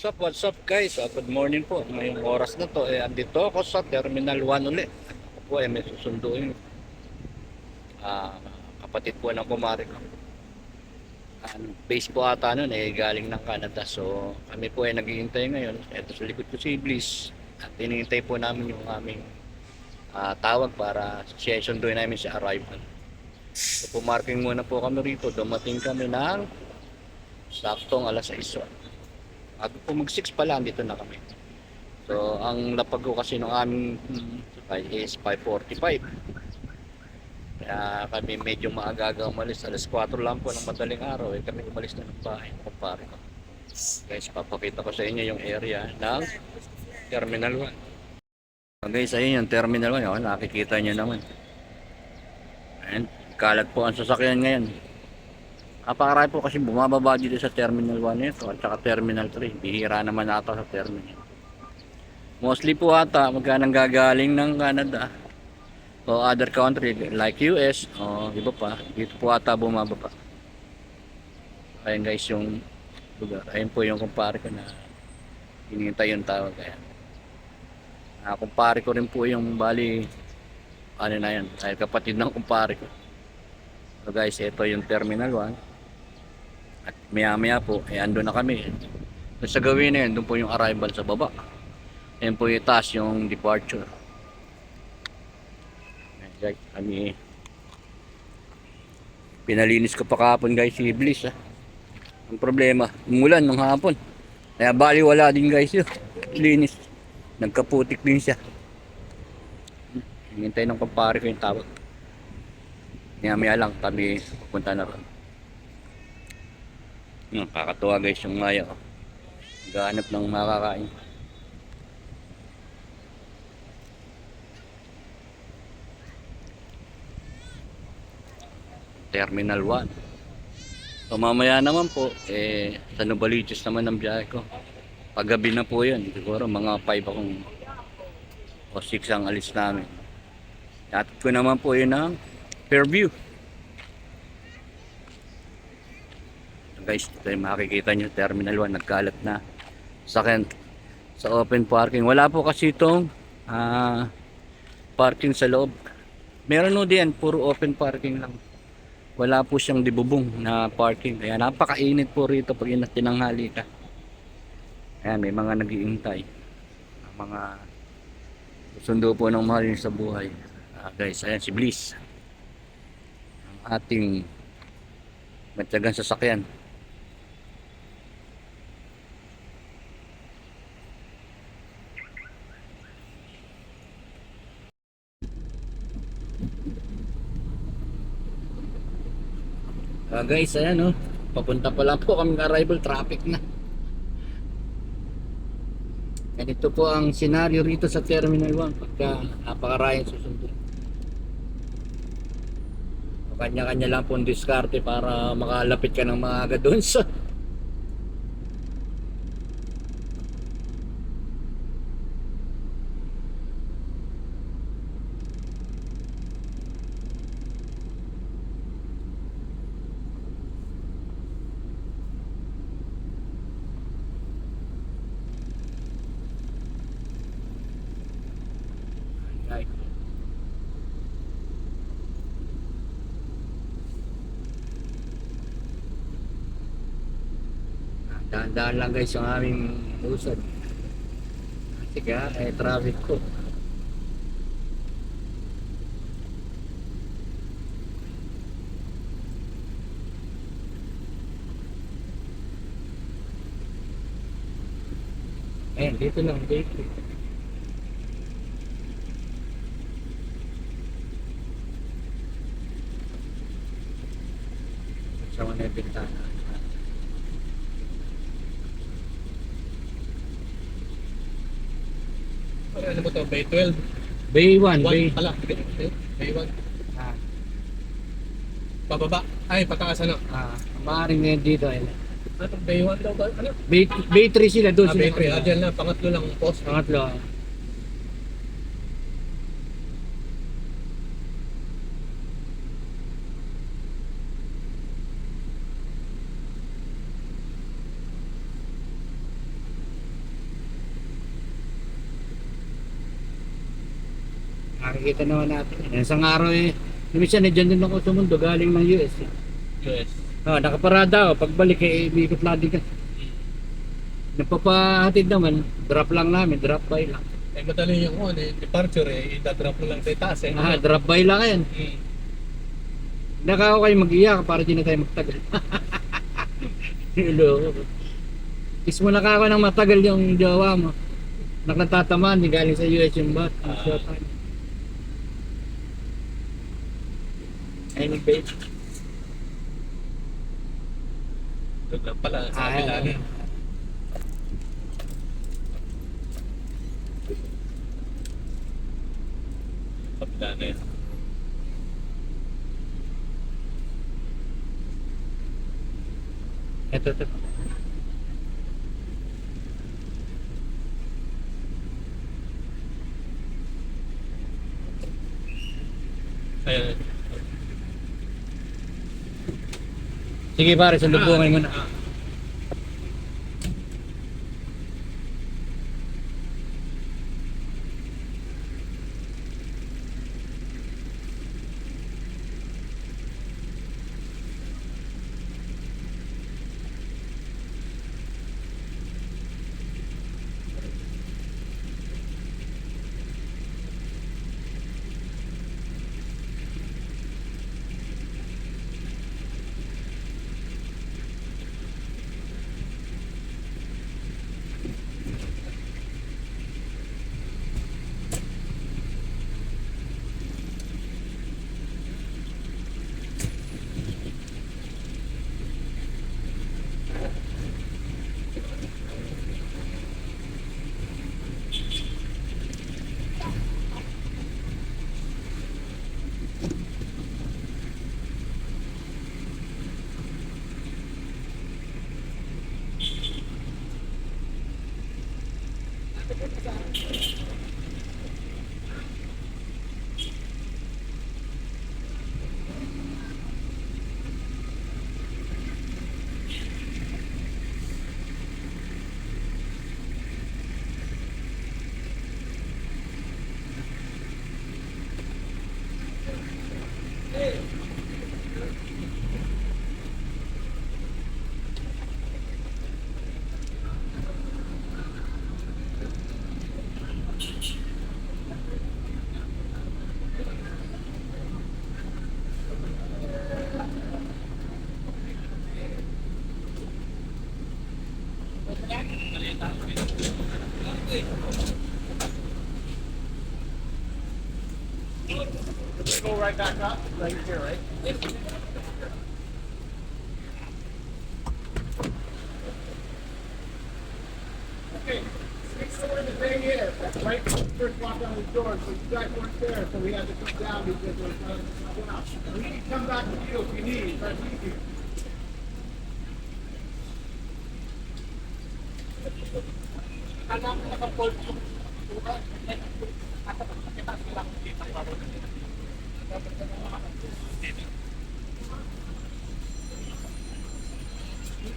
What's up guys? Good morning po. Ngayong oras na to, andito ako sa Terminal 1 ulit. Ako po may susunduin. Ah, Kapatid po ng kumari ko. Base po ata nun galing ng Canada. So kami po ay naghihintay ngayon. Ito sa likod ko si Bliss. At hinihintay po namin yung aming tawag para susunduin namin sa arrival. So pumarking muna po kami rito. Dumating kami ng saktong alas 6. At kung mag-6 pala, dito na kami. So, ang lapag ko kasi ng aming sakay is 5:45. Kaya kami medyo maaga umalis. Alas 4 lang po ng madaling araw. Kami umalis na ng bahay. Kumpare ko. Guys, papakita ko sa inyo yung area ng Terminal 1. So, guys, ayun yung Terminal 1. Oh, nakikita nyo naman. Ayan, kalat po ang sasakyan ngayon. Napakarami po kasi bumababa dito sa Terminal 1 nito at saka Terminal 3. Bihira naman ata sa Terminal. Mostly po ata magkanang gagaling ng Canada o other country like US o iba pa. Dito po ata bumababa. Ayan guys yung lugar. Ayan po yung kumpare ko na hinihintay yung tawag. Ayan. Kumpare ko rin po yung bali ano na yan. Ay kapatid ng kumpare ko. So guys, ito yung Terminal 1. At maya po, ando na kami. Doon sa gawin na yun, doon po yung arrival sa baba. Ayan po yung taas, yung departure. Ayan guys, kami pinalinis ko pa kahapon guys si Bliss. Ang problema, umulan ng hapon. Kaya bali wala din guys yun. Linis. Nagkaputik din siya. Hintay ng kumpare ko yung tawag. Maya lang kami pupunta na ron. Kakatuwa guys yung maya. Gahanap ng makakain. Terminal 1. So mamaya naman po sa Novaliches naman ang biyahe ko. Paggabi na po yun. Siguro mga 5 akong o 6 ang alis namin. Hatid ko naman po yun ng Fairview. Guys, ito yung makikita nyo, Terminal 1 nagkalat na sakyan sa open parking. Wala po kasi itong parking sa loob. Meron no din, puro open parking lang. Wala po siyang dibubong na parking. Kaya napakainit po rito pag tinanghali ka. Ayan, may mga nag-iintay. Mga sundo po ng mahal sa buhay. Guys, ayan si Bliss. Ang ating matyagang sasakyan. Guys, ayan papunta pa lang po kami ng arrival, traffic na. Ganito po ang senaryo rito sa Terminal 1 pagka napakaraming susunod. Kanya-kanya lang po ang diskarte para makalapit ka ng maaga doon sa dahan-dahan lang guys yung aming usad. Sige traffic ko. Dito lang, dito. Sa mga bintana. Ano mo to? Bay 12? Bay 1, Bay 1 pala. Bay 1. Pababa. Ay, pataas ano? maaaring ngayon dito Ano? Bay 1 daw ba? Ano? Bay 3 sila doon Bay 3. Diyan na. Pangatlo lang post. Pangatlo. Nakikita naman natin. Isang araw minsan dyan din ako sa mundo, galing ng US. US. Nakaparada ako, pagbalik ikot lang din ka. Nagpapahatid naman, drop lang namin, drop by lang. Madali yung departure idadrop mo lang sa itaas Drop by lang yan. Naka ako kayo mag-iyak para di na tayo magtagal. Hello. Kiss mo na ka ako ng matagal yung jowa mo. Nakatatamaan, di galing sa US yung bat. Any babe? Doon lang pala, sa kabila na. Kabila na yun. Ito. Ayan. Sige pare, sundubungin mo na. Go right back up, right here, right? Okay, so where the thing is, that's right first walk down the door, so you guys weren't there, so we had to come down because there was nothing out. We can come back to you if you need, that's easier. Alam mo naka-fold yung tuwa, at kita sila dito.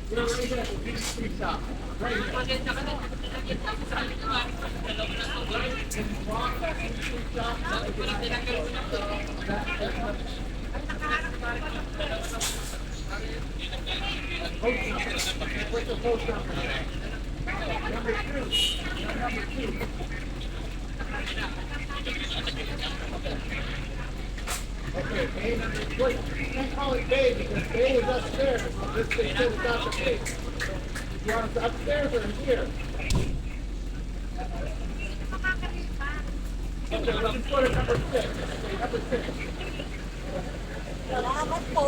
We're right here at the big street shop. Right here. Right in the walk back in the street shop. What's the post number? Number 2. Number 2. Okay, Bay number 2. Wait, you can't call it Bay because Bay is upstairs. This thing says it's out the Bay. You want us upstairs or in here? Okay, let's go to number 6. Okay, number 6. Salamat po.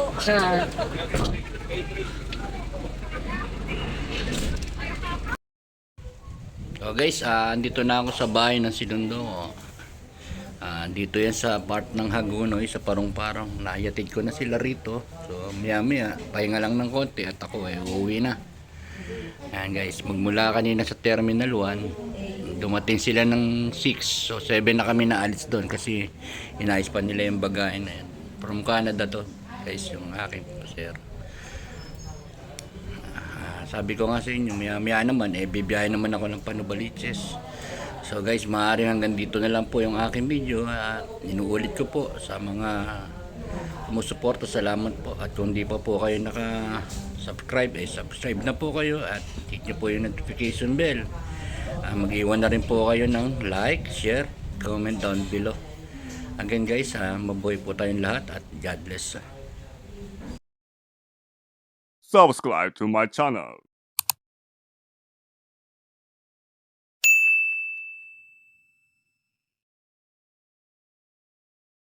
So guys, andito na ako sa bahay ng Sinundo. Dito yan sa part ng Hagonoy, sa Parong-Parong. Nayatid ko na sila rito. So maya pahinga lang ng konti at ako uuwi na. Ayan guys, magmula kanina sa Terminal 1, dumating sila ng 6. So 7 na kami naalis doon kasi inayos pa nila yung bagahe na yan. From Canada to guys, yung aking pasero. Sabi ko nga sa inyo, maya naman, bibiyahe naman ako ng Panubaliches. So guys, maaaring hanggang dito na lang po yung aking video at inuulit ko po sa mga sumusuporta, salamat po. At kung di pa po kayo naka-subscribe, subscribe na po kayo at hit nyo po yung notification bell. Mag-iwan na rin po kayo ng like, share, comment down below. Again guys, mabuhay po tayong lahat at God bless. Subscribe to my channel.